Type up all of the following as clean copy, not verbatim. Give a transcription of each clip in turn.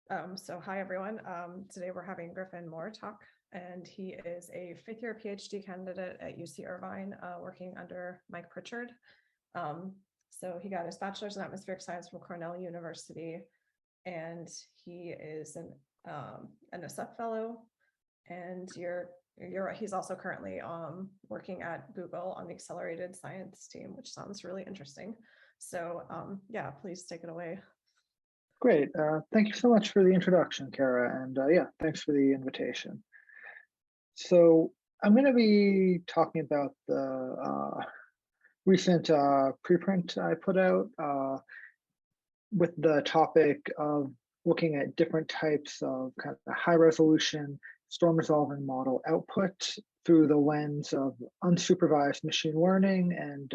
So hi, everyone. Today we're having Griffin Mooers talk, and he is a fifth-year PhD candidate at UC Irvine, working under Mike Pritchard. So he got his bachelor's in atmospheric science from Cornell University, and he is an NSF fellow. And he's also currently working at Google on the accelerated science team, which sounds really interesting. So yeah, please take it away. Great. Thank you so much for the introduction, Kara. And yeah, thanks for the invitation. So I'm going to be talking about the recent preprint I put out with the topic of looking at different types of kind of high resolution storm resolving model output through the lens of unsupervised machine learning and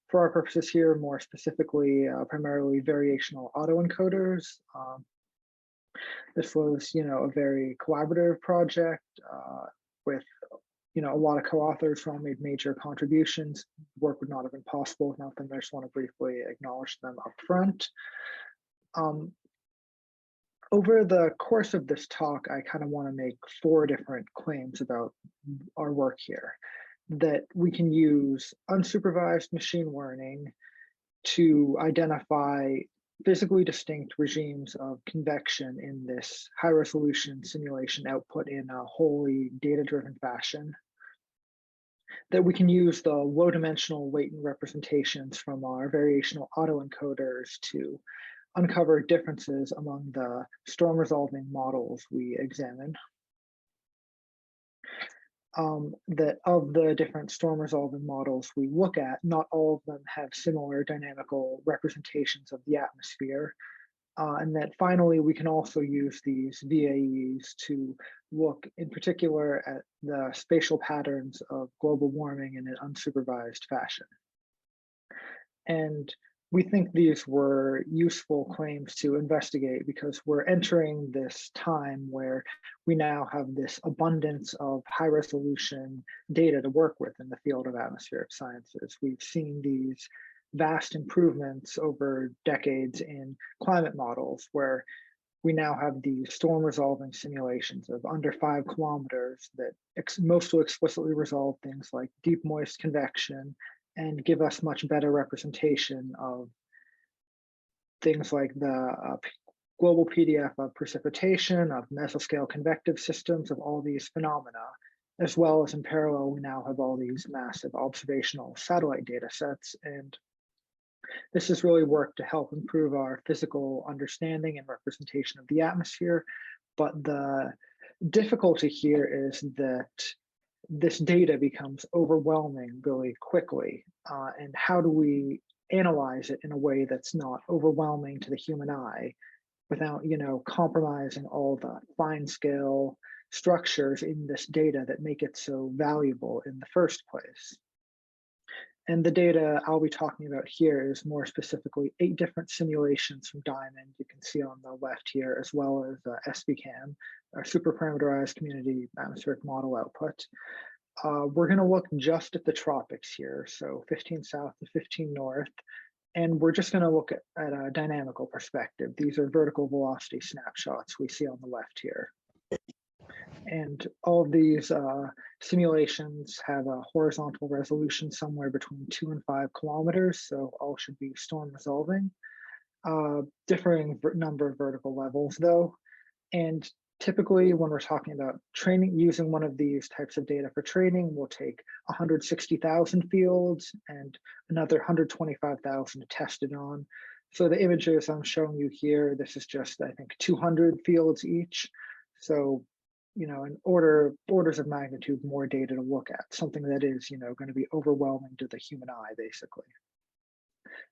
for our purposes here, more specifically, primarily variational autoencoders. This was, a very collaborative project with, a lot of co-authors who all made major contributions. Work would not have been possible without them. I just want to briefly acknowledge them up front. Over the course of this talk, I kind of want to make 4 different claims about our work here. That we can use unsupervised machine learning to identify physically distinct regimes of convection in this high resolution simulation output in a wholly data-driven fashion. That we can use the low dimensional latent representations from our variational autoencoders to uncover differences among the storm resolving models we examine. That of the different storm resolving models we look at, not all of them have similar dynamical representations of the atmosphere. And that finally, we can also use these VAEs to look in particular at the spatial patterns of global warming in an unsupervised fashion. And we think these were useful claims to investigate because we're entering this time where we now have this abundance of high resolution data to work with in the field of atmospheric sciences. We've seen these vast improvements over decades in climate models where we now have these storm resolving simulations of under 5 kilometers that mostly explicitly resolve things like deep moist convection and give us much better representation of things like the global PDF of precipitation, of mesoscale convective systems, of all these phenomena, as well as in parallel, we now have all these massive observational satellite data sets. And this has really worked to help improve our physical understanding and representation of the atmosphere. But the difficulty here is that this data becomes overwhelming really quickly. And how do we analyze it in a way that's not overwhelming to the human eye without, compromising all the fine scale structures in this data that make it so valuable in the first place? And the data I'll be talking about here is more specifically 8 different simulations from Diamond. You can see on the left here, as well as SBCAM, our super parameterized community atmospheric model output. We're going to look just at the tropics here, so 15 south to 15 north, and we're just going to look at a dynamical perspective. These are vertical velocity snapshots we see on the left here. And all of these simulations have a horizontal resolution somewhere between 2 and 5 kilometers, so all should be storm resolving. Differing number of vertical levels though, and typically when we're talking about training, using one of these types of data for training, we'll take 160,000 fields and another 125,000 to test it on. So the images I'm showing you here, this is just, I think, 200 fields each. So, in orders of magnitude more data to look at, something that is, going to be overwhelming to the human eye, basically.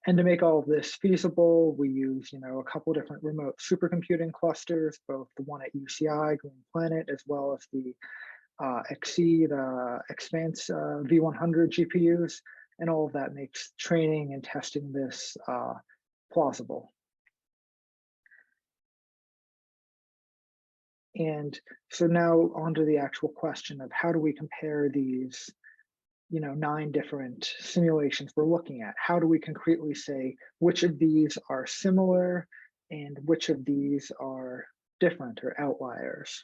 And to make all of this feasible, we use, a couple different remote supercomputing clusters, both the one at UCI, Green Planet, as well as the XC, the Expanse V100 GPUs, and all of that makes training and testing this plausible. And so now onto the actual question of how do we compare these 9 different simulations we're looking at? How do we concretely say which of these are similar and which of these are different or outliers.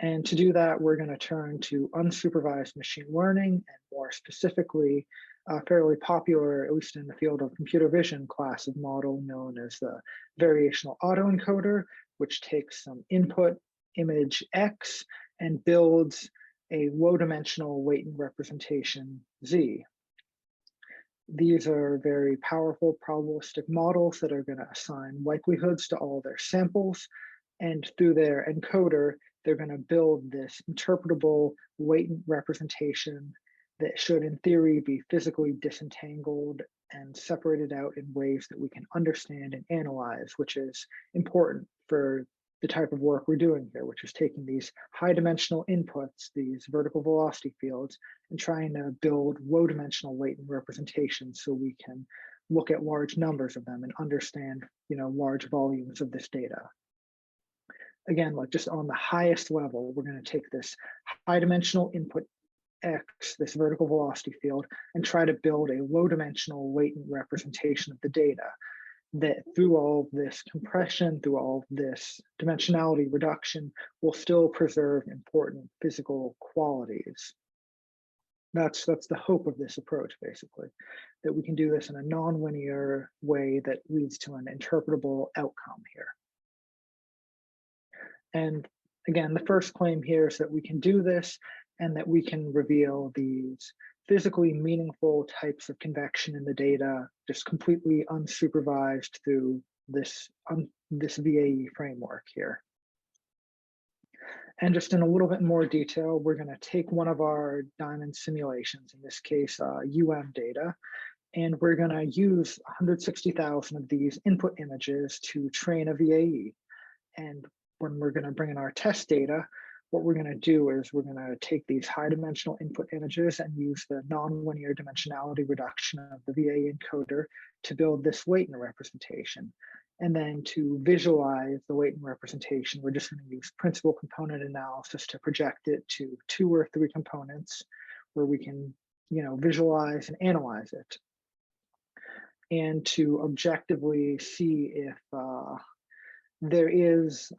And to do that, we're going to turn to unsupervised machine learning, and more specifically, a fairly popular, at least in the field of computer vision, class of model known as the variational autoencoder, which takes some input image X and builds a low-dimensional latent representation Z. These are very powerful probabilistic models that are going to assign likelihoods to all their samples, and through their encoder, they're going to build this interpretable latent representation that should, in theory, be physically disentangled and separated out in ways that we can understand and analyze, which is important for the type of work we're doing here, which is taking these high-dimensional inputs, these vertical velocity fields, and trying to build low-dimensional latent representations so we can look at large numbers of them and understand, large volumes of this data. Again, like just on the highest level, we're going to take this high-dimensional input X, this vertical velocity field, and try to build a low-dimensional latent representation of the data that through all of this compression, through all of this dimensionality reduction, will still preserve important physical qualities. That's the hope of this approach, basically, that we can do this in a nonlinear way that leads to an interpretable outcome here. And again, the first claim here is that we can do this and that we can reveal these physically meaningful types of convection in the data, just completely unsupervised through this VAE framework here. And just in a little bit more detail, we're going to take one of our diamond simulations, in this case, data, and we're going to use 160,000 of these input images to train a VAE. And when we're going to bring in our test data, what we're going to do is we're going to take these high-dimensional input images and use the nonlinear dimensionality reduction of the VAE encoder to build this latent representation. And then to visualize the latent representation, we're just going to use principal component analysis to project it to 2 or 3 components where we can, visualize and analyze it. And to objectively see if there is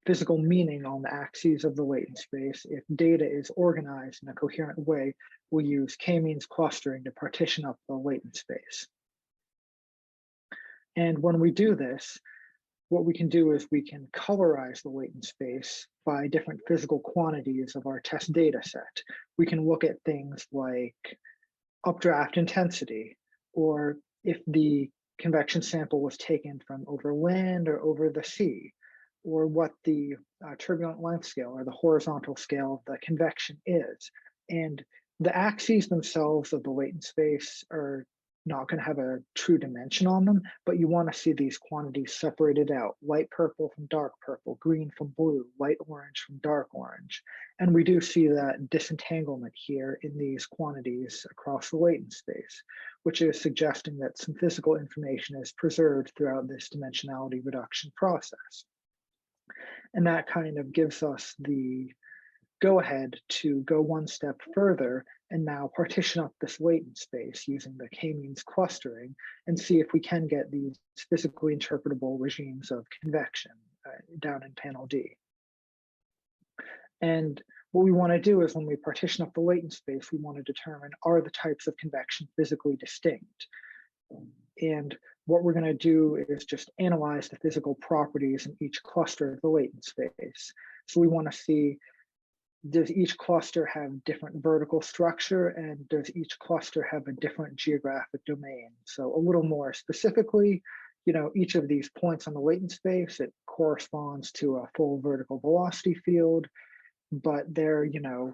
physical meaning on the axes of the latent space. If data is organized in a coherent way, we'll use k-means clustering to partition up the latent space. And when we do this, what we can do is we can colorize the latent space by different physical quantities of our test data set. We can look at things like updraft intensity, or if the convection sample was taken from over land or over the sea, or what the turbulent length scale or the horizontal scale of the convection is. And the axes themselves of the latent space are not going to have a true dimension on them, but you want to see these quantities separated out: light purple from dark purple, green from blue, light orange from dark orange. And we do see that disentanglement here in these quantities across the latent space, which is suggesting that some physical information is preserved throughout this dimensionality reduction process. And that kind of gives us the go-ahead to go one step further and now partition up this latent space using the k-means clustering and see if we can get these physically interpretable regimes of convection down in panel D. And what we want to do is when we partition up the latent space, we want to determine, are the types of convection physically distinct? And what we're going to do is just analyze the physical properties in each cluster of the latent space. So we want to see, does each cluster have different vertical structure, and does each cluster have a different geographic domain? So a little more specifically, each of these points on the latent space, it corresponds to a full vertical velocity field, but there are,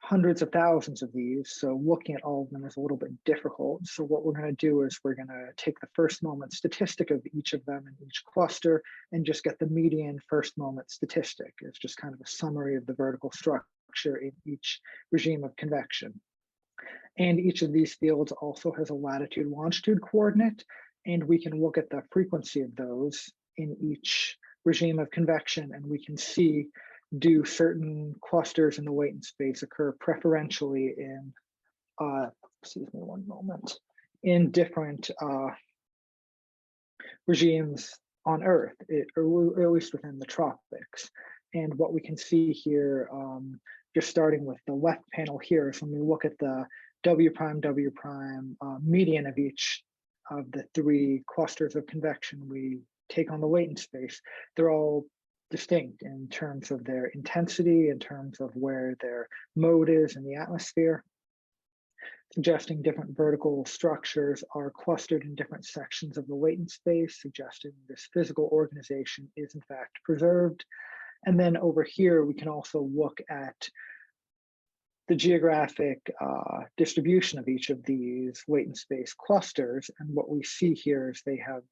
hundreds of thousands of these. So looking at all of them is a little bit difficult. So what we're going to do is we're going to take the first moment statistic of each of them in each cluster and just get the median first moment statistic. It's just kind of a summary of the vertical structure in each regime of convection. And each of these fields also has a latitude longitude coordinate, and we can look at the frequency of those in each regime of convection, and we can see, do certain clusters in the latent space occur preferentially in, excuse me one moment, in different regimes on Earth, or at least within the tropics. And what we can see here, just starting with the left panel here, is when we look at the W prime median of each of the three clusters of convection we take on the latent space, they're all distinct in terms of their intensity, in terms of where their mode is in the atmosphere, suggesting different vertical structures are clustered in different sections of the latent space, suggesting this physical organization is in fact preserved. And then over here, we can also look at the geographic distribution of each of these latent space clusters. And what we see here is they have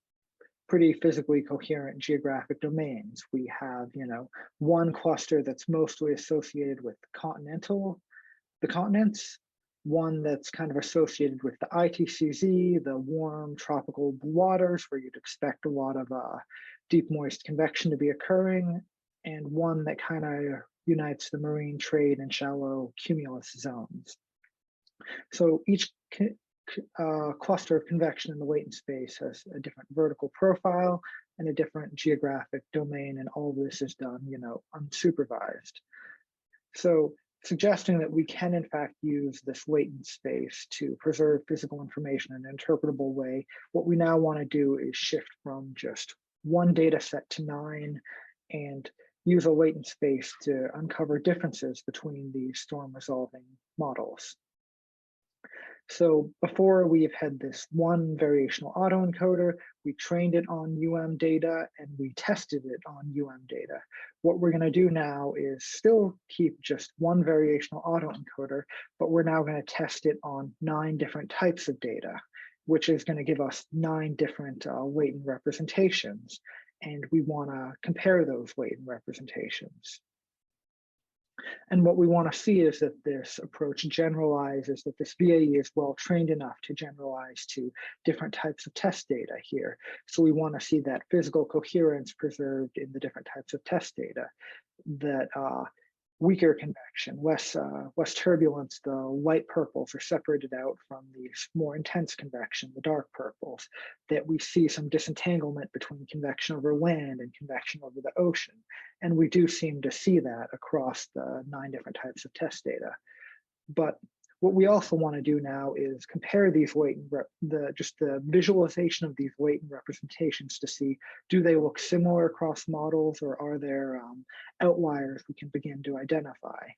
pretty physically coherent geographic domains. We have, one cluster that's mostly associated with the continents, one that's kind of associated with the ITCZ, the warm tropical waters where you'd expect a lot of deep moist convection to be occurring, and one that kind of unites the marine trade and shallow cumulus zones. So each cluster of convection in the latent space has a different vertical profile and a different geographic domain, and all of this is done, unsupervised. So suggesting that we can in fact use this latent space to preserve physical information in an interpretable way, what we now want to do is shift from just one data set to 9 and use a latent space to uncover differences between these storm resolving models. So before, we've had this one variational autoencoder, we trained it on data, and we tested it on data. What we're going to do now is still keep just one variational autoencoder, but we're now going to test it on 9 different types of data, which is going to give us 9 different latent representations. And we want to compare those latent representations. And what we want to see is that this approach generalizes, that this VAE is well trained enough to generalize to different types of test data here. So we want to see that physical coherence preserved in the different types of test data, that weaker convection, less turbulence, the light purples are separated out from the more intense convection, the dark purples, that we see some disentanglement between convection over land and convection over the ocean. And we do seem to see that across the 9 different types of test data. But what we also want to do now is compare these latent, just the visualization of these latent representations to see, do they look similar across models, or are there outliers we can begin to identify?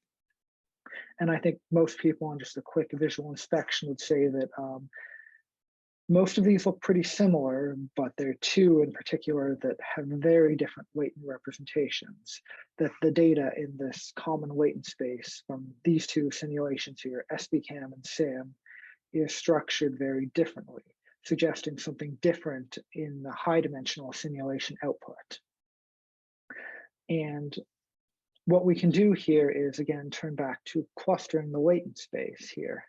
And I think most people on just a quick visual inspection would say that most of these look pretty similar, but there are 2 in particular that have very different latent representations, that the data in this common latent space from these 2 simulations here, SBCam and SIM, is structured very differently, suggesting something different in the high dimensional simulation output. And what we can do here is, again, turn back to clustering the latent space here.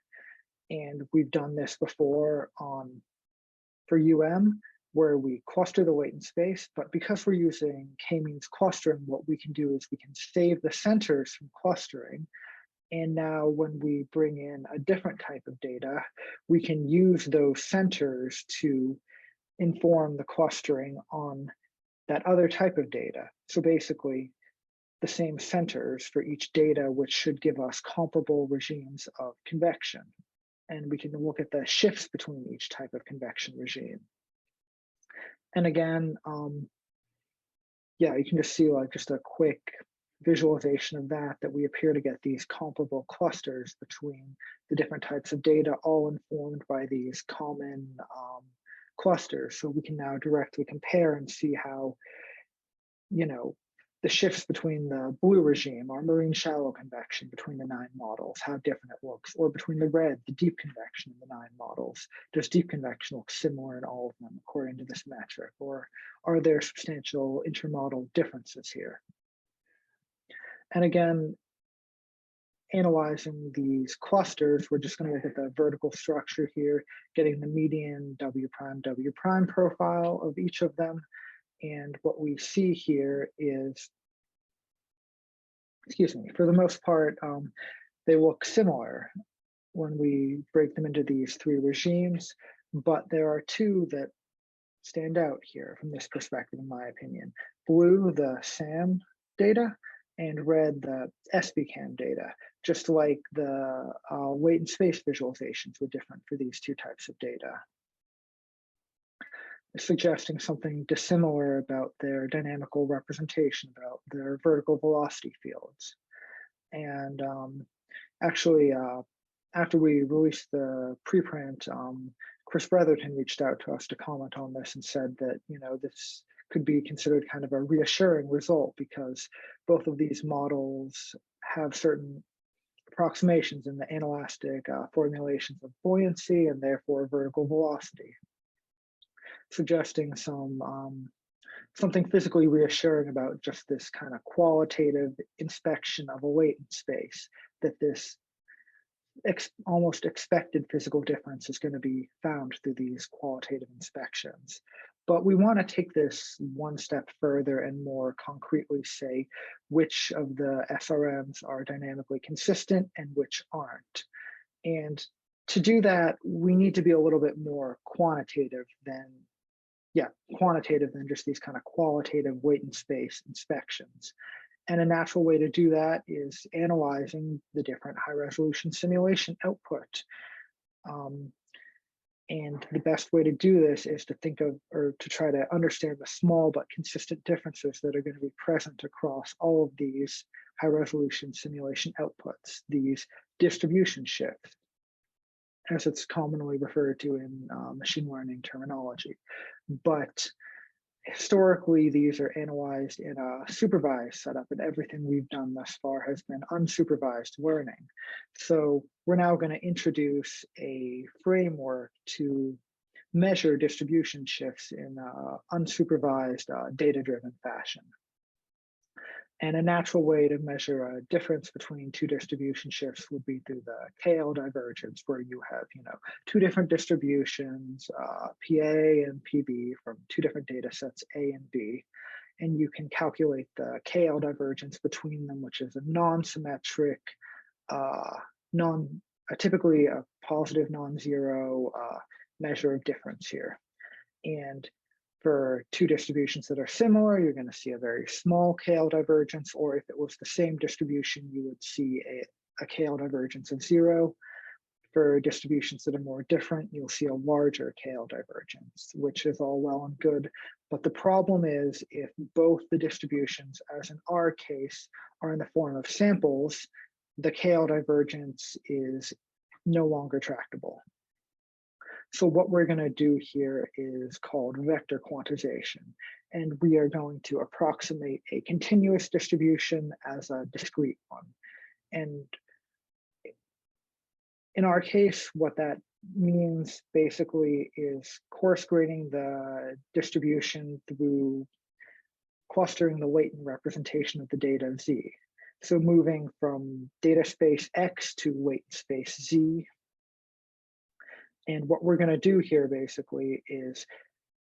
And we've done this before for where we cluster the latent space, but because we're using k-means clustering, what we can do is we can save the centers from clustering. And now when we bring in a different type of data, we can use those centers to inform the clustering on that other type of data. So basically, the same centers for each data, which should give us comparable regimes of convection. And we can look at the shifts between each type of convection regime. And again, you can just see just a quick visualization of that we appear to get these comparable clusters between the different types of data, all informed by these common clusters. So we can now directly compare and see how, the shifts between the blue regime, our marine shallow convection between the 9 models, how different it looks, or between the red, the deep convection in the 9 models. Does deep convection look similar in all of them according to this metric, or are there substantial intermodal differences here? And again, analyzing these clusters, we're just going to look at the vertical structure here, getting the median W prime profile of each of them. And what we see here is, for the most part, they look similar when we break them into these 3 regimes, but there are 2 that stand out here from this perspective, in my opinion. Blue, the SAM data, and red, the SBCAM data, just like the weight and space visualizations were different for these two types of data, suggesting something dissimilar about their dynamical representation, about their vertical velocity fields. And actually, after we released the preprint, Chris Bretherton reached out to us to comment on this and said that, this could be considered kind of a reassuring result because both of these models have certain approximations in the inelastic formulations of buoyancy and therefore vertical velocity, suggesting something physically reassuring about just this kind of qualitative inspection of a latent space, that this almost expected physical difference is going to be found through these qualitative inspections. But we want to take this one step further and more concretely say which of the SRMs are dynamically consistent and which aren't. And to do that, we need to be a little bit more quantitative than just these kind of qualitative weight and space inspections. And a natural way to do that is analyzing the different high resolution simulation output. And the best way to do this is to think of, or to try to understand the small but consistent differences that are going to be present across all of these high resolution simulation outputs, these distribution shifts, as it's commonly referred to in machine learning terminology. But historically, these are analyzed in a supervised setup, and everything we've done thus far has been unsupervised learning. So we're now going to introduce a framework to measure distribution shifts in unsupervised data-driven fashion. And a natural way to measure a difference between two distribution shifts would be through the KL divergence, where you have, two different distributions, PA and PB from two different data sets, A and B. And you can calculate the KL divergence between them, which is a non-symmetric, typically a positive non-zero measure of difference here. And for two distributions that are similar, you're going to see a very small KL divergence, or if it was the same distribution, you would see a KL divergence of 0. For distributions that are more different, you'll see a larger KL divergence, which is all well and good. But the problem is if both the distributions, as in our case, are in the form of samples, the KL divergence is no longer tractable. So what we're going to do here is called vector quantization, and we are going to approximate a continuous distribution as a discrete one. And in our case, what that means basically is coarse grading the distribution through clustering the latent representation of the data Z. So moving from data space X to latent space Z. And what we're going to do here basically is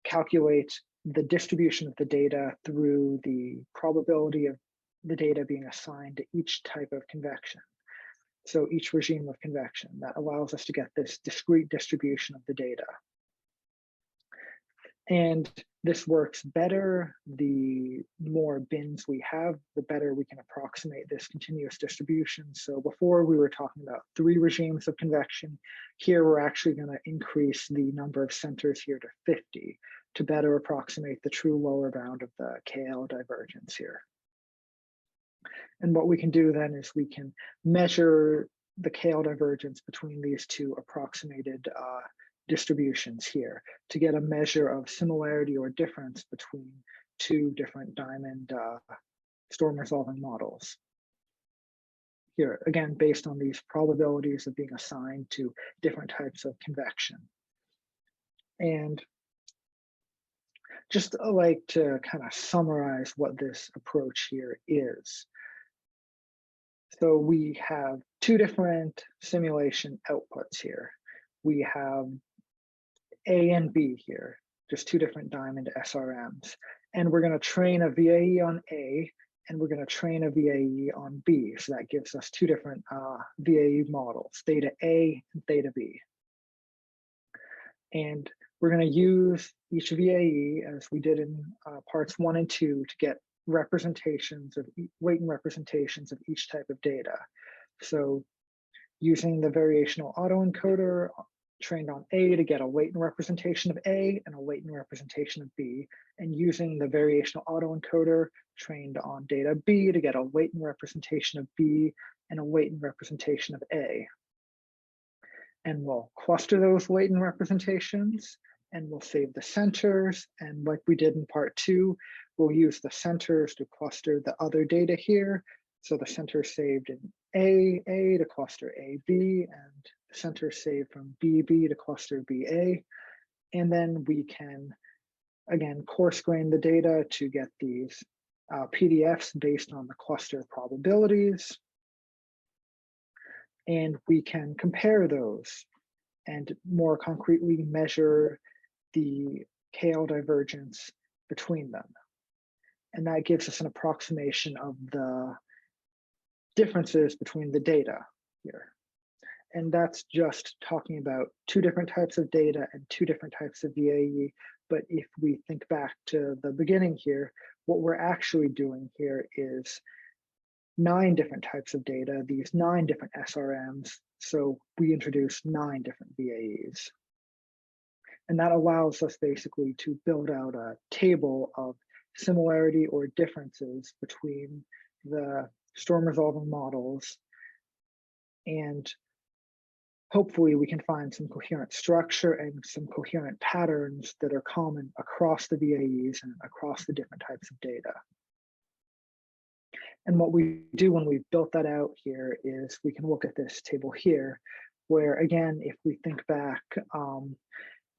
calculate the distribution of the data through the probability of the data being assigned to each type of convection. So each regime of convection that allows us to get this discrete distribution of the data. And this works better. The more bins we have, the better we can approximate this continuous distribution. So before we were talking about 3 regimes of convection. Here we're actually going to increase the number of centers here to 50 to better approximate the true lower bound of the KL divergence here. And what we can do then is we can measure the KL divergence between these two approximated distributions here to get a measure of similarity or difference between two different diamond storm resolving models. Here, again, based on these probabilities of being assigned to different types of convection. And just like to kind of summarize what this approach here is. So we have 2 different simulation outputs here. We have A and B here, just 2 different diamond SRMs. And we're going to train a VAE on A, and we're going to train a VAE on B. So that gives us 2 different VAE models, theta A and theta B. And we're going to use each VAE as we did in parts 1 and 2 to get representations of latent representations of each type of data. So using the variational autoencoder trained on A to get a latent representation of A and a latent representation of B, and using the variational autoencoder trained on data B to get a latent representation of B and a latent representation of A. And we'll cluster those latent representations, and we'll save the centers. And like we did in part 2, we'll use the centers to cluster the other data here. So the center saved in A to cluster AB, and the center saved from BB to cluster BA. And then we can, again, coarse grain the data to get these PDFs based on the cluster probabilities. And we can compare those and more concretely measure the KL divergence between them. And that gives us an approximation of the differences between the data here. And that's just talking about 2 different types of data and 2 different types of VAE. But if we think back to the beginning here, what we're actually doing here is 9 different types of data, these 9 different SRMs. So we introduce 9 different VAEs. And that allows us basically to build out a table of similarity or differences between the storm resolving models. And hopefully we can find some coherent structure and some coherent patterns that are common across the VAEs and across the different types of data. And what we do when we've built that out here is we can look at this table here, where again, if we think back,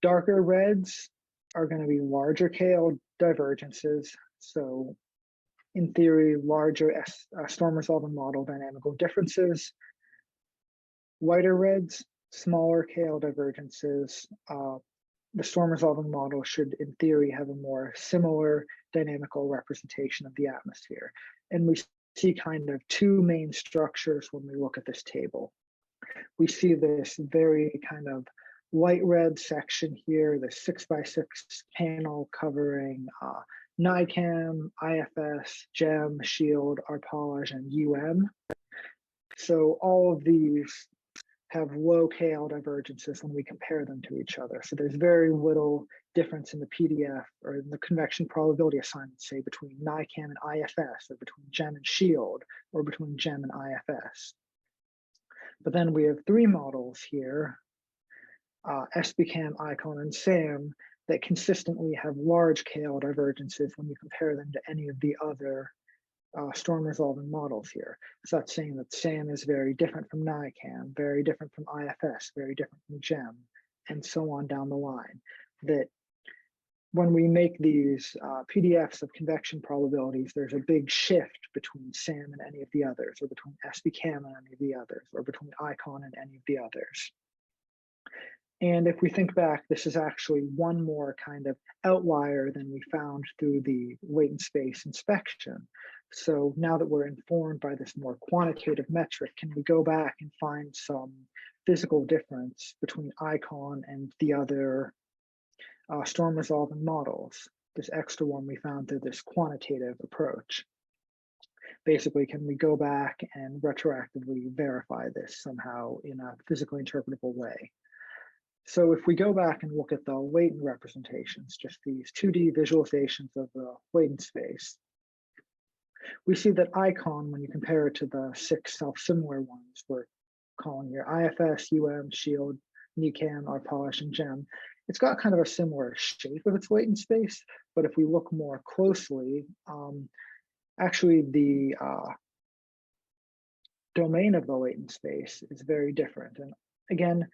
darker reds are going to be larger KL divergences. So in theory, larger storm resolving model dynamical differences. Lighter reds, smaller KL divergences. The storm resolving model should, in theory, have a more similar dynamical representation of the atmosphere. And we see kind of 2 main structures when we look at this table. We see this very kind of light red section here, the 6x6 panel covering NICAM, IFS, GEM, SHIELD, ARPAGE, and UM. So all of these have low KL divergences when we compare them to each other. So there's very little difference in the PDF or in the convection probability assignment, say between NICAM and IFS, or between GEM and SHIELD, or between GEM and IFS. But then we have 3 models here, SBCAM, ICON, and SAM, that consistently have large KL divergences when you compare them to any of the other storm resolving models here. So that's saying that SAM is very different from NICAM, very different from IFS, very different from GEM, and so on down the line. That when we make these PDFs of convection probabilities, there's a big shift between SAM and any of the others, or between SBCAM and any of the others, or between ICON and any of the others. And if we think back, this is actually one more kind of outlier than we found through the latent space inspection. So now that we're informed by this more quantitative metric, can we go back and find some physical difference between ICON and the other storm resolving models? This extra one we found through this quantitative approach. Basically, can we go back and retroactively verify this somehow in a physically interpretable way? So if we go back and look at the latent representations, just these 2D visualizations of the latent space, we see that ICON, when you compare it to the 6 self-similar ones we're calling here, IFS, UM, SHIELD, NICAM, ARPAGE, and GEM, it's got kind of a similar shape of its latent space, but if we look more closely, actually the domain of the latent space is very different. And again,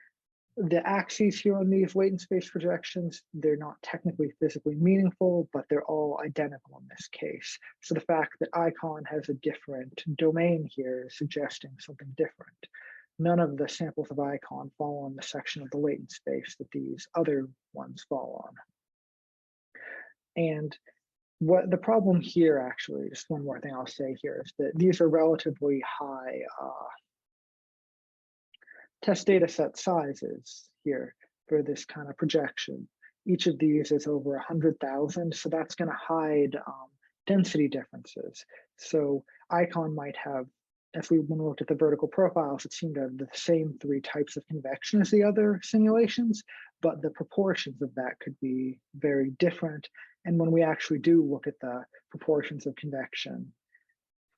the axes here on these latent space projections, they're not technically physically meaningful, but they're all identical in this case. So the fact that ICON has a different domain here is suggesting something different. None of the samples of ICON fall on the section of the latent space that these other ones fall on. And what the problem here, actually, just one more thing I'll say here, is that these are relatively high test data set sizes here for this kind of projection. each of these is over 100,000, so that's going to hide density differences. So ICON might have, when we looked at the vertical profiles, it seemed to have the same 3 types of convection as the other simulations, but the proportions of that could be very different. And when we actually do look at the proportions of convection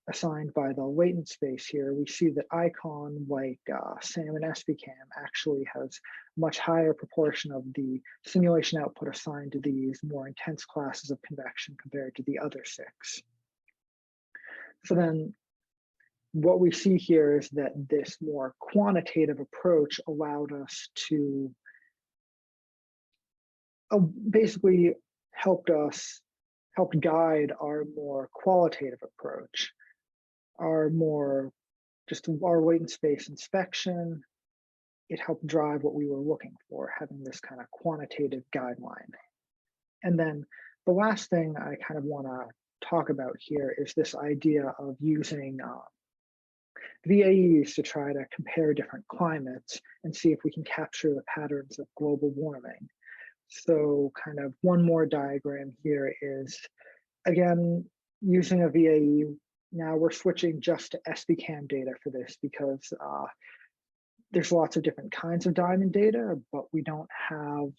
assigned by the latent space here, we see that ICON, like SAM and SVCAM, actually has much higher proportion of the simulation output assigned to these more intense classes of convection compared to the other 6. So then what we see here is that this more quantitative approach allowed us to basically helped guide our more qualitative approach, our latent space inspection. It helped drive what we were looking for, having this kind of quantitative guideline. And then the last thing I kind of want to talk about here is this idea of using VAEs to try to compare different climates and see if we can capture the patterns of global warming. So kind of one more diagram here is, again, using a VAE. Now we're switching just to SVCAM data for this because there's lots of different kinds of diamond data, but we don't have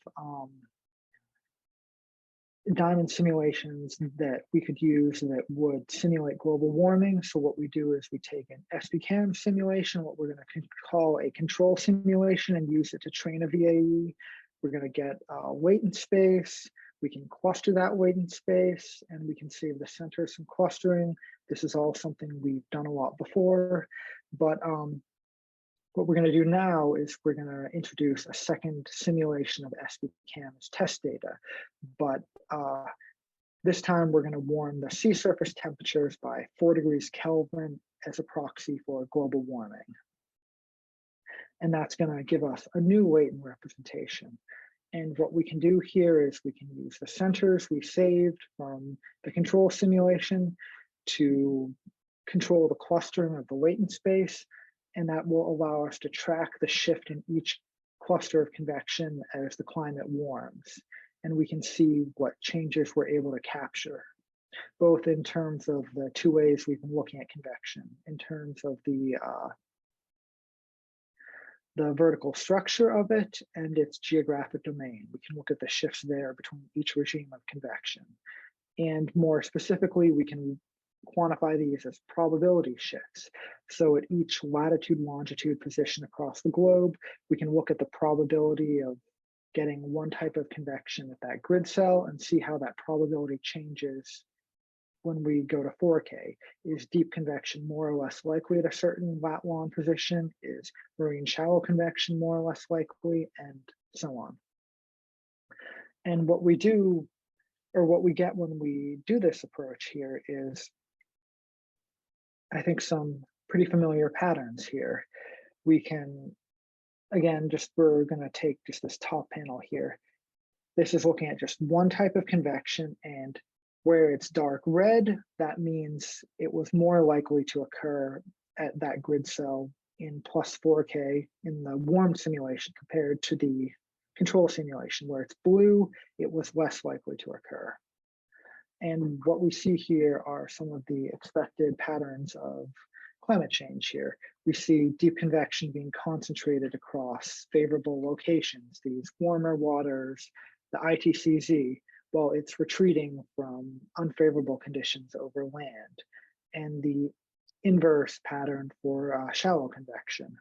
diamond simulations that we could use that would simulate global warming. So what we do is we take an SVCAM simulation, what we're going to call a control simulation, and use it to train a VAE. We're going to get latent space. We can cluster that latent space, and we can save the centers from clustering. This is all something we've done a lot before, but what we're going to do now is we're going to introduce a second simulation of SVCAM as test data, but this time we're going to warm the sea surface temperatures by 4 degrees Kelvin as a proxy for global warming. And that's going to give us a new latent representation. And what we can do here is we can use the centers we saved from the control simulation to control the clustering of the latent space. And that will allow us to track the shift in each cluster of convection as the climate warms. And we can see what changes we're able to capture, both in terms of the 2 ways we've been looking at convection, in terms of the vertical structure of it and its geographic domain. We can look at the shifts there between each regime of convection. And more specifically, we can quantify these as probability shifts. So at each latitude, longitude position across the globe, we can look at the probability of getting one type of convection at that grid cell and see how that probability changes when we go to 4K. Is deep convection more or less likely at a certain lat-long position? Is marine shallow convection more or less likely? And so on. And what we do, or what we get when we do this approach here is, I think, some pretty familiar patterns here. We can, again, we're going to take just this top panel here. This is looking at just one type of convection, and where it's dark red, that means it was more likely to occur at that grid cell in plus 4K in the warm simulation compared to the control simulation. Where it's blue, it was less likely to occur. And what we see here are some of the expected patterns of climate change here. We see deep convection being concentrated across favorable locations, these warmer waters, the ITCZ, while it's retreating from unfavorable conditions over land, and the inverse pattern for shallow convection.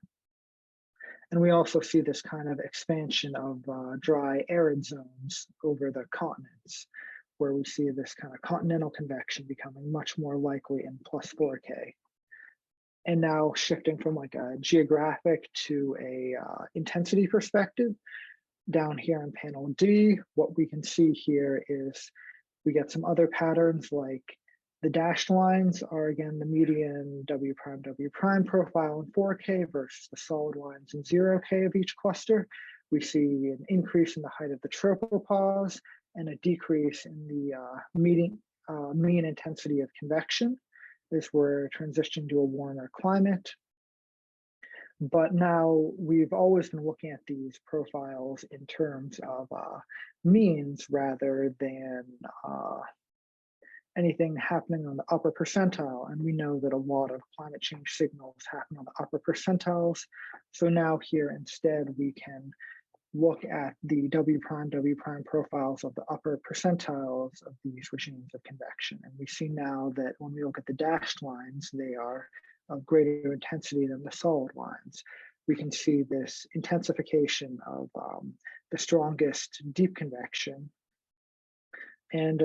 And we also see this kind of expansion of dry arid zones over the continents, where we see this kind of continental convection becoming much more likely in plus 4K. And now shifting from like a geographic to a intensity perspective, down here in panel D, what we can see here is we get some other patterns, like the dashed lines are again the median W prime profile in 4K versus the solid lines in 0K of each cluster. We see an increase in the height of the tropopause and a decrease in the mean intensity of convection as we're transitioning to a warmer climate. But now we've always been looking at these profiles in terms of means rather than anything happening on the upper percentile. And we know that a lot of climate change signals happen on the upper percentiles. So now here instead, we can look at the W prime profiles of the upper percentiles of these regimes of convection. And we see now that when we look at the dashed lines, they are of greater intensity than the solid lines. We can see this intensification of the strongest deep convection and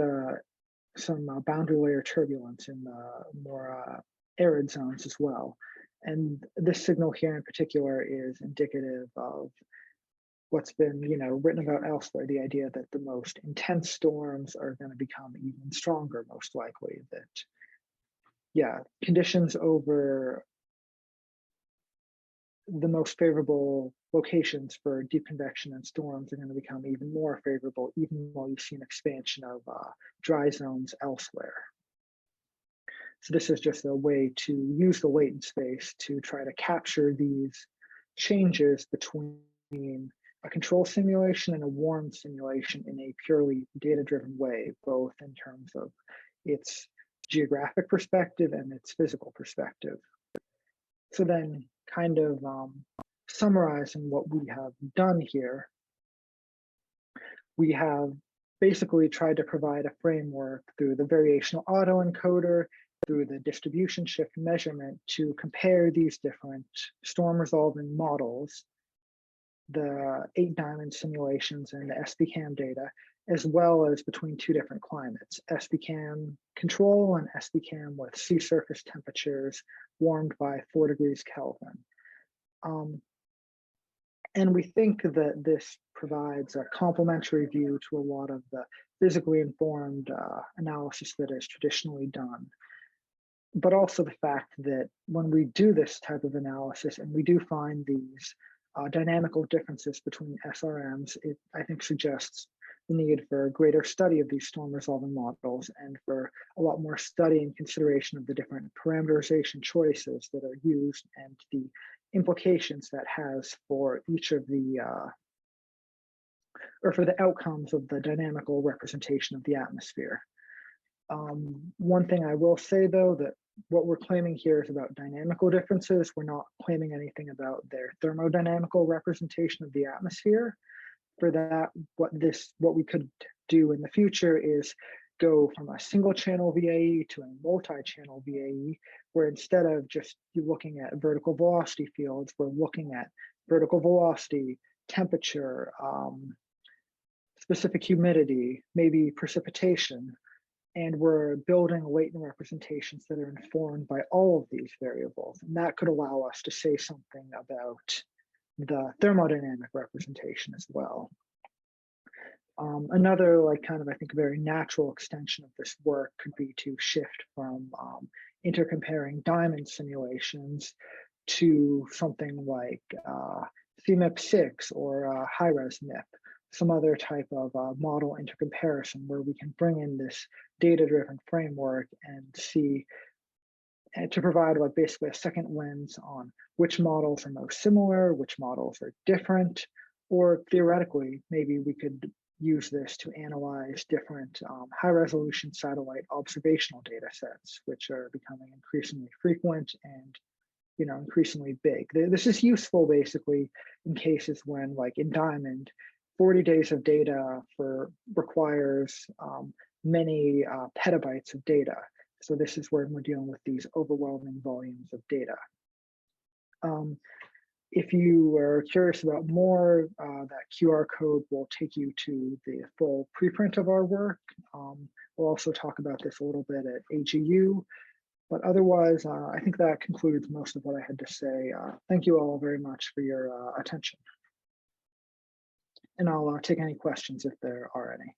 some boundary layer turbulence in the more arid zones as well. And this signal here in particular is indicative of what's been, written about elsewhere, the idea that the most intense storms are going to become even stronger, most likely, that conditions over the most favorable locations for deep convection and storms are going to become even more favorable, even while you see an expansion of dry zones elsewhere. So this is just a way to use the latent space to try to capture these changes between a control simulation and a warm simulation in a purely data-driven way, both in terms of its geographic perspective and its physical perspective. So then kind of summarizing what we have done here, we have basically tried to provide a framework through the variational autoencoder, through the distribution shift measurement to compare these different storm resolving models, the 8-diamond simulations and the SPCAM data, as well as between two different climates, SPCAM control and SPCAM with sea surface temperatures warmed by 4 degrees Kelvin. And we think that this provides a complementary view to a lot of the physically informed analysis that is traditionally done. But also the fact that when we do this type of analysis and we do find these dynamical differences between SRMs, it, I think, suggests the need for greater study of these storm resolving models and for a lot more study and consideration of the different parameterization choices that are used and the implications that has for each of the, or for the outcomes of the dynamical representation of the atmosphere. One thing I will say though, that what we're claiming here is about dynamical differences. We're not claiming anything about their thermodynamical representation of the atmosphere. For that, what we could do in the future is go from a single channel VAE to a multi-channel VAE, where instead of just looking at vertical velocity fields, we're looking at vertical velocity, temperature, specific humidity, maybe precipitation, and we're building latent representations that are informed by all of these variables. And that could allow us to say something about the thermodynamic representation as well. Another I think very natural extension of this work could be to shift from intercomparing diamond simulations to something like CMIP6 or high-res MIP, some other type of model intercomparison where we can bring in this data-driven framework and see, and to provide basically a second lens on which models are most similar, which models are different, or theoretically, maybe we could use this to analyze different high-resolution satellite observational data sets, which are becoming increasingly frequent and increasingly big. This is useful basically in cases when, like in Diamond, 40 days of data requires many petabytes of data. So this is where we're dealing with these overwhelming volumes of data. If you are curious about more, that QR code will take you to the full preprint of our work. We'll also talk about this a little bit at AGU, but otherwise, I think that concludes most of what I had to say. Thank you all very much for your attention. And I'll take any questions if there are any.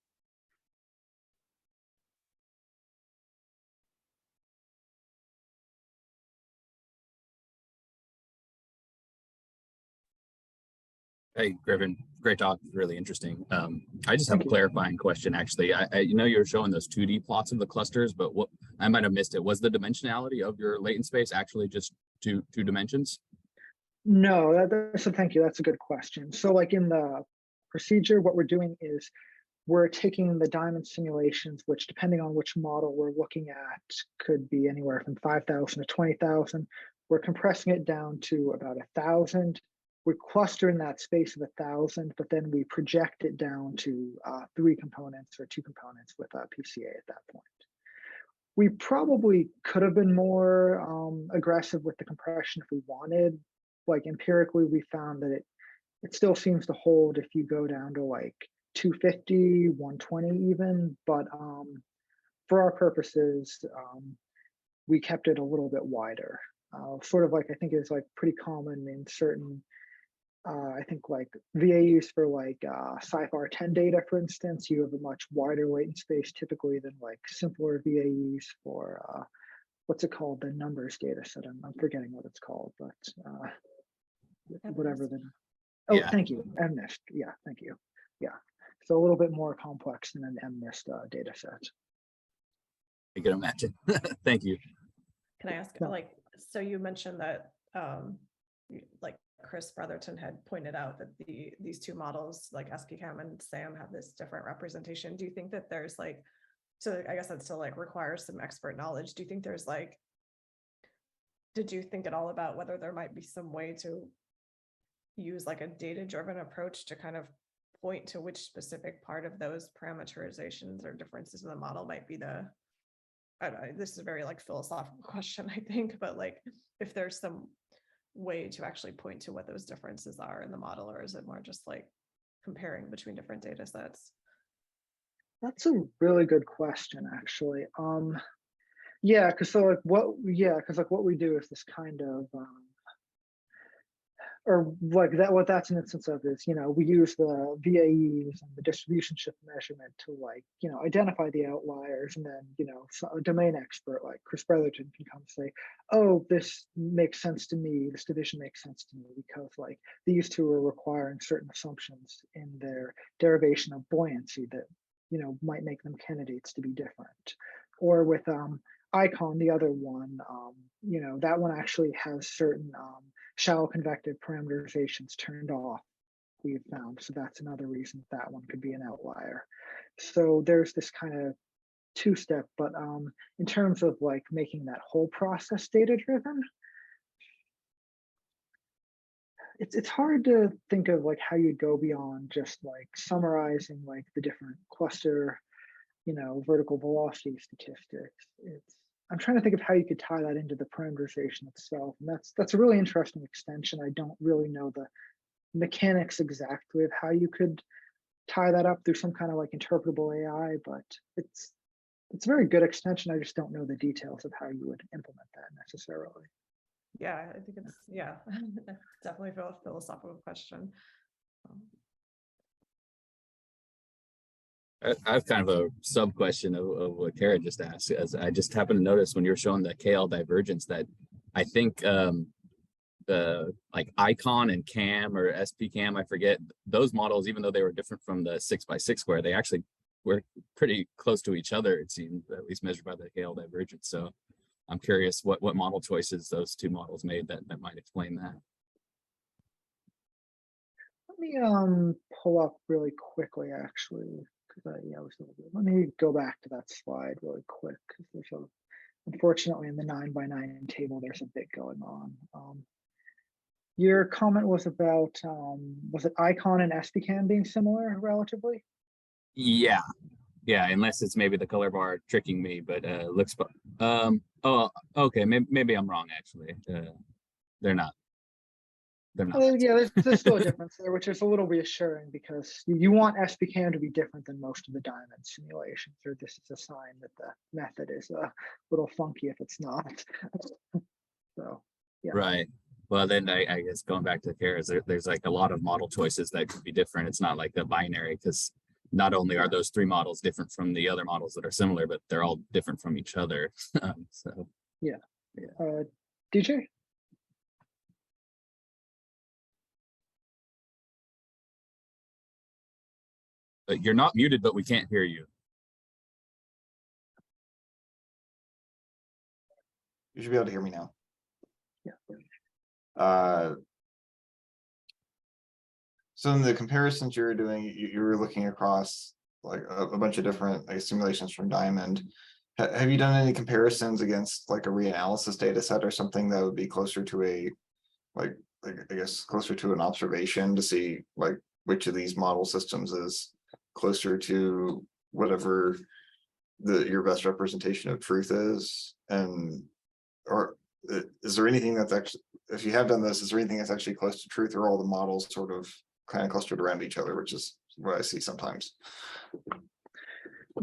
Hey, Griffin, great talk, really interesting. I just have a clarifying question, actually. I you were showing those 2D plots of the clusters, but what I might have missed it. Was the dimensionality of your latent space actually just two dimensions? No, so thank you. That's a good question. So like in the procedure, what we're doing is we're taking the diamond simulations, which depending on which model we're looking at, could be anywhere from 5,000 to 20,000. We're compressing it down to about 1,000. We cluster in that space of 1,000, but then we project it down to 3 components or 2 components with PCA at that point. We probably could have been more aggressive with the compression if we wanted. Like empirically, we found that it still seems to hold if you go down to like 250, 120 even, but for our purposes, we kept it a little bit wider. Sort of like, I think it's like pretty common in certain, I think like VAUs for like CIFAR 10 data, for instance, you have a much wider latent space typically than like simpler VAUs for, what's it called? The numbers data set. I'm forgetting what it's called, but whatever the, oh, yeah. Thank you, MNIST, yeah, thank you, yeah. So a little bit more complex than an MNIST data set. I can imagine. Thank you. Can I ask, like, so you mentioned that, like Chris Brotherton had pointed out that these 2 models, like SPCAM and SAM, have this different representation. Do you think that there's like, so I guess that still like requires some expert knowledge. Do you think there's like, did you think at all about whether there might be some way to use like a data-driven approach to kind of point to which specific part of those parameterizations or differences in the model might be the, I don't know, this is a very like philosophical question, I think, but like if there's some way to actually point to what those differences are in the model, or is it more just like comparing between different data sets? That's a really good question, actually. Yeah, because so like what we do is this kind of or like that, what that's an instance of is, you know, we use the VAEs and the distribution shift measurement to like, you know, identify the outliers, and then, you know, so a domain expert like Chris Brotherton can come say, oh, this makes sense to me, this division makes sense to me, because like these 2 are requiring certain assumptions in their derivation of buoyancy that, you know, might make them candidates to be different. Or with Icon, the other one, you know, that one actually has certain shallow convective parameterizations turned off, we've found. So that's another reason that one could be an outlier. So there's this kind of 2-step, but in terms of like making that whole process data driven, it's hard to think of like how you'd go beyond just like summarizing like the different cluster, you know, vertical velocity statistics. I'm trying to think of how you could tie that into the parameterization itself. And that's a really interesting extension. I don't really know the mechanics exactly of how you could tie that up through some kind of like interpretable AI, but it's a very good extension. I just don't know the details of how you would implement that necessarily. Yeah, I think it's, yeah, definitely a philosophical question. I have kind of a sub question of what Kara just asked, as I just happened to notice when you were showing the KL divergence that I think the like Icon and CAM or SPCAM, I forget, those models, even though they were different from the 6x6 square, they actually were pretty close to each other, it seemed, at least measured by the KL divergence. So I'm curious what model choices those 2 models made that might explain that. Let me pull up really quickly, actually. Yeah, let me go back to that slide really quick, because there's unfortunately in the 9x9 table there's a bit going on. Your comment was about was it Icon and SPCAM being similar relatively? Yeah, unless it's maybe the color bar tricking me, but looks. Oh, okay, maybe I'm wrong actually. They're not. Yeah, there's still a difference there, which is a little reassuring, because you want SPCAM to be different than most of the diamond simulations, or this is a sign that the method is a little funky if it's not. So, yeah. Right. Well, then I guess going back to the Kara's, there's like a lot of model choices that could be different. It's not like a binary, because not only are those 3 models different from the other models that are similar, but they're all different from each other. So yeah. DJ? You're not muted, but we can't hear you. You should be able to hear me now. Yeah. So in the comparisons you were doing, you were looking across like a bunch of different simulations from Diamond. Have you done any comparisons against like a reanalysis data set or something that would be closer to a like I guess closer to an observation to see like which of these model systems is closer to whatever your best representation of truth is? And or is there anything that's actually, if you have done this, is there anything that's actually close to truth, or all the models sort of kind of clustered around each other, which is what I see sometimes?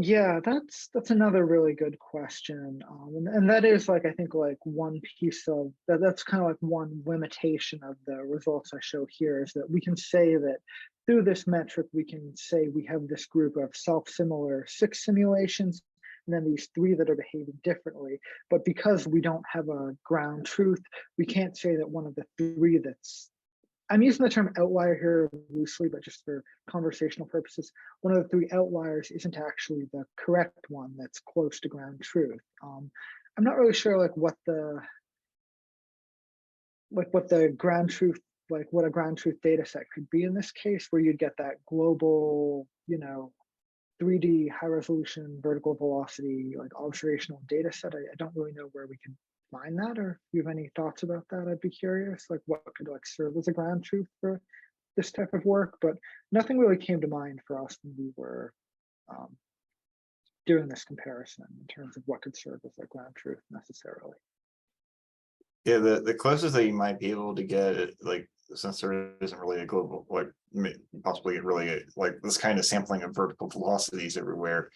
Yeah, that's another really good question, and that is like I think like one piece of that. That's kind of like one limitation of the results I show here is that we can say that through this metric we can say we have this group of self-similar 6 simulations, and then these 3 that are behaving differently. But because we don't have a ground truth, we can't say that one of the 3 that's, I'm using the term outlier here loosely, but just for conversational purposes, one of the 3 outliers isn't actually the correct one that's close to ground truth. I'm not really sure like what the ground truth, like what a ground truth data set could be in this case, where you'd get that global, 3D high resolution vertical velocity like observational data set. I don't really know where we can find that, or if you have any thoughts about that, I'd be curious, like what could like serve as a ground truth for this type of work, but nothing really came to mind for us when we were doing this comparison in terms of what could serve as a ground truth necessarily. Yeah, the closest that you might be able to get, like, since there isn't really a global, like possibly really like this kind of sampling of vertical velocities everywhere,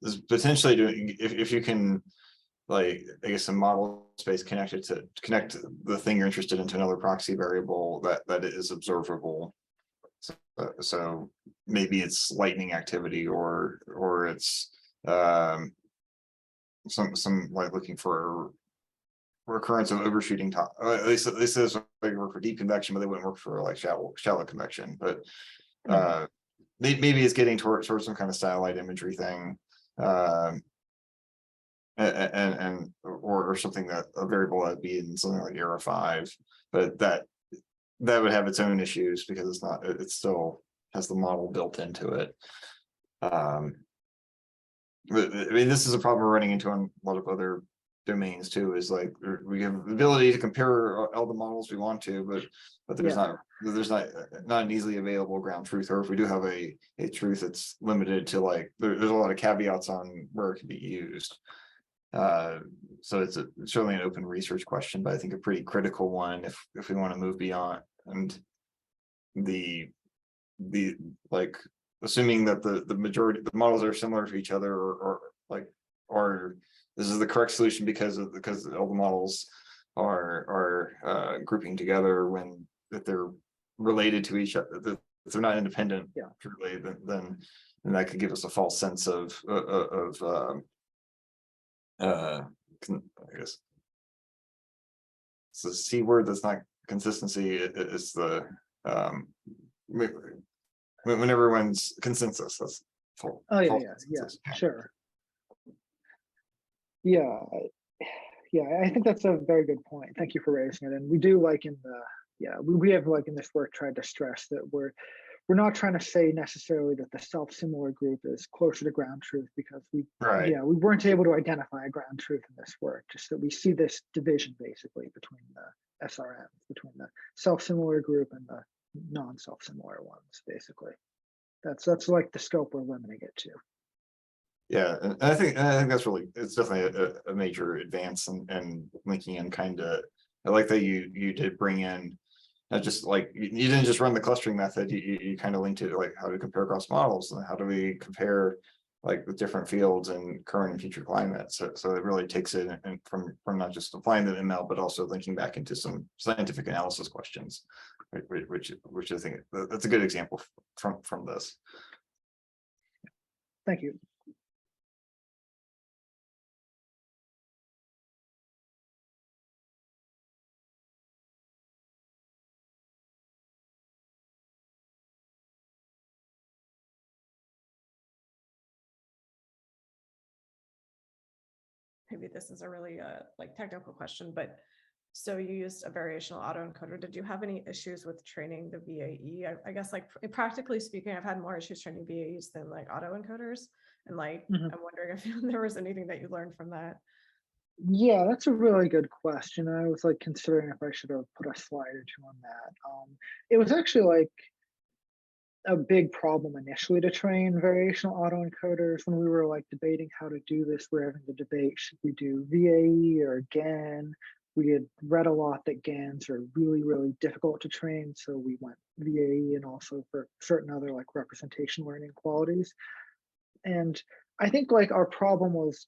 is potentially doing, if you can, like, I guess a model space connected to connect the thing you're interested in to another proxy variable that is observable. So maybe it's lightning activity, or it's some like looking for recurrence of overshooting top. At least this is like work for deep convection, but they wouldn't work for like shallow convection. But maybe it's getting towards some kind of satellite imagery thing, or something that a variable that would be in something like error 5, but that would have its own issues because it's not, it still has the model built into it. But I mean, this is a problem we're running into on a lot of other domains too, is like we have the ability to compare all the models we want to, but there's not an easily available ground truth, or if we do have a truth, it's limited to like there's a lot of caveats on where it can be used. So it's certainly an open research question, but I think a pretty critical one if we want to move beyond. And the like assuming that the majority of the models are similar to each other, or this is the correct solution because all the models are grouping together when if they're related to each other, if they're not independent, truly, then that could give us a false sense of I guess it's the C word that's not consistency. It's the when everyone's consensus, that's full. Yeah, sure. Yeah, I think that's a very good point. Thank you for raising it. And we do like in the, we have like in this work tried to stress that we're not trying to say necessarily that the self-similar group is closer to ground truth, because we weren't able to identify a ground truth in this work, just that we see this division basically between the SRMs, between the self-similar group and the non-self-similar ones, basically. That's like the scope we're limiting it to. Yeah, and I think that's really, it's definitely a major advance and linking in kind of, I like that you did bring in not just like you didn't just run the clustering method, you kind of linked it like how to compare across models and how do we compare like with different fields and current and future climates. So it really takes it and from not just applying the ML, but also linking back into some scientific analysis questions, which I think that's a good example from this. Thank you. Maybe this is a really like technical question, but So you used a variational autoencoder. Did you have any issues with training the VAE? I guess like practically speaking, I've had more issues training VAEs than like autoencoders. And like, Mhm. I'm wondering if there was anything that you learned from that. Yeah, that's a really good question. I was like considering if I should have put a slide or two on that. It was actually like a big problem initially to train variational autoencoders when we were like debating how to do this. We're having the debate, should we do VAE or GAN? We had read a lot that GANs are really, really difficult to train. So we went VAE and also for certain other like representation learning qualities. And I think like our problem was,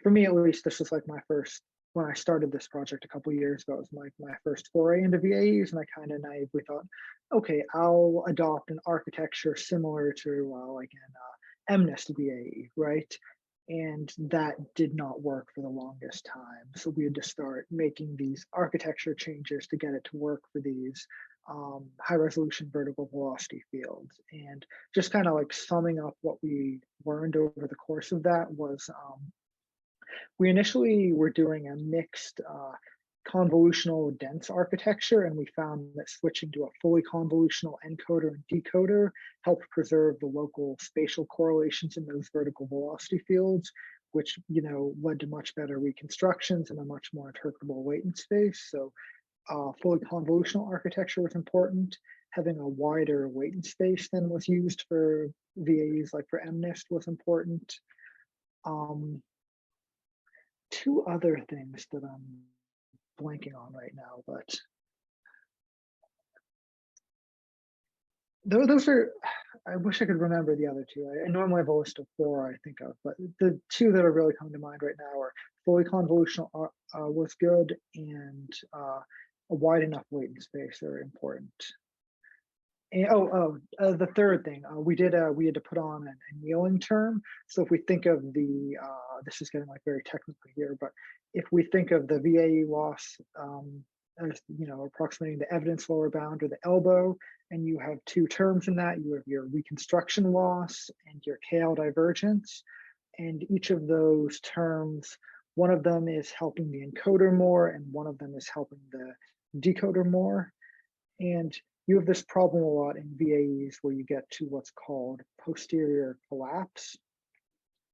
for me at least, this was like my first, when I started this project a couple years ago, it was like my first foray into VAEs, and I kind of naively thought, okay, I'll adopt an architecture similar to like an MNIST VAE, right? And that did not work for the longest time. So we had to start making these architecture changes to get it to work for these high resolution vertical velocity fields. And just kind of like summing up what we learned over the course of that was we initially were doing a mixed convolutional dense architecture, and we found that switching to a fully convolutional encoder and decoder helped preserve the local spatial correlations in those vertical velocity fields, which led to much better reconstructions and a much more interpretable latent space. So fully convolutional architecture was important. Having a wider latent space than was used for VAEs like for MNIST was important. Two other things that I'm blanking on right now, but those are, I wish I could remember the other two. I normally have a list of 4 I think of, but the 2 that are really coming to mind right now are fully convolutional was good, and a wide enough latent space are important. And the third thing we had to put on an annealing term. So if we think of the this is getting like very technical here, but if we think of the VAE loss as approximating the evidence lower bound or the elbow, and you have 2 terms in that, you have your reconstruction loss and your KL divergence, and each of those terms, one of them is helping the encoder more, and one of them is helping the decoder more. And you have this problem a lot in VAEs where you get to what's called posterior collapse.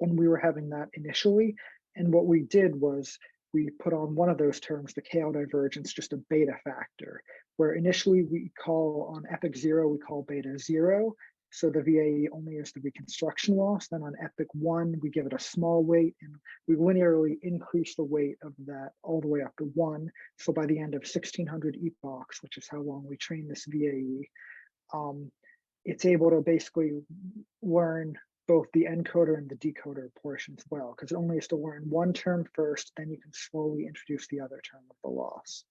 And we were having that initially. And what we did was we put on one of those terms, the KL divergence, just a beta factor, where initially we call on epoch 0, we call beta 0. So the VAE only is the reconstruction loss. Then on epoch 1, we give it a small weight, and we linearly increase the weight of that all the way up to 1. So by the end of 1600 epochs, which is how long we train this VAE, it's able to basically learn both the encoder and the decoder portions well, because it only has to learn one term first, then you can slowly introduce the other term of the loss.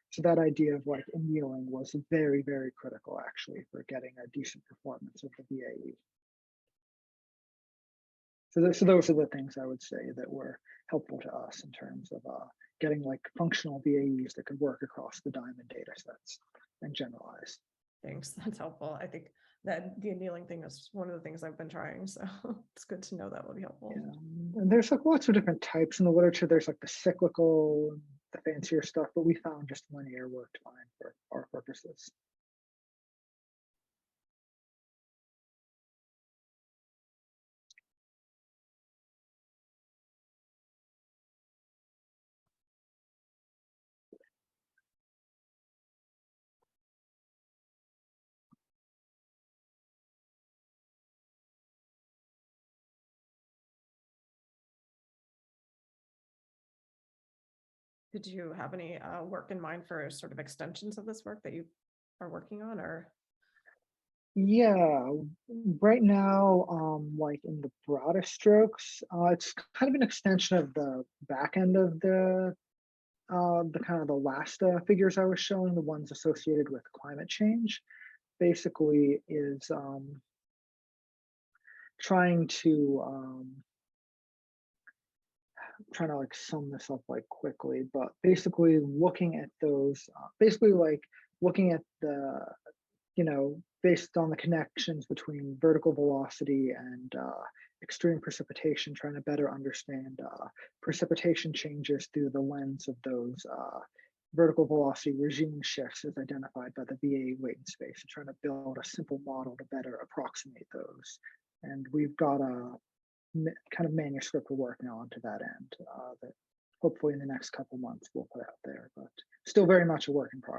So that idea of like annealing was very, very critical actually for getting a decent performance of the VAE. So those are the things I would say that were helpful to us in terms of getting like functional VAEs that could work across the diamond data sets and generalize. Thanks, that's helpful. I think that the annealing thing is one of the things I've been trying, so it's good to know that will be helpful. Yeah. And there's like lots of different types in the literature. There's like the cyclical, the fancier stuff, but we found just linear worked fine for our purposes. Did you have any work in mind for sort of extensions of this work that you are working on, or? Yeah, right now, like in the broadest strokes, it's kind of an extension of the back end of the kind of the last figures I was showing, the ones associated with climate change, basically is trying to like sum this up like quickly, but basically looking at those, basically like looking at the based on the connections between vertical velocity and extreme precipitation, trying to better understand precipitation changes through the lens of those vertical velocity regime shifts as identified by the VA weight and space, and trying to build a simple model to better approximate those. And we've got a kind of manuscript we're working on to that end that hopefully in the next couple months we'll put out there, but still very much a work in progress.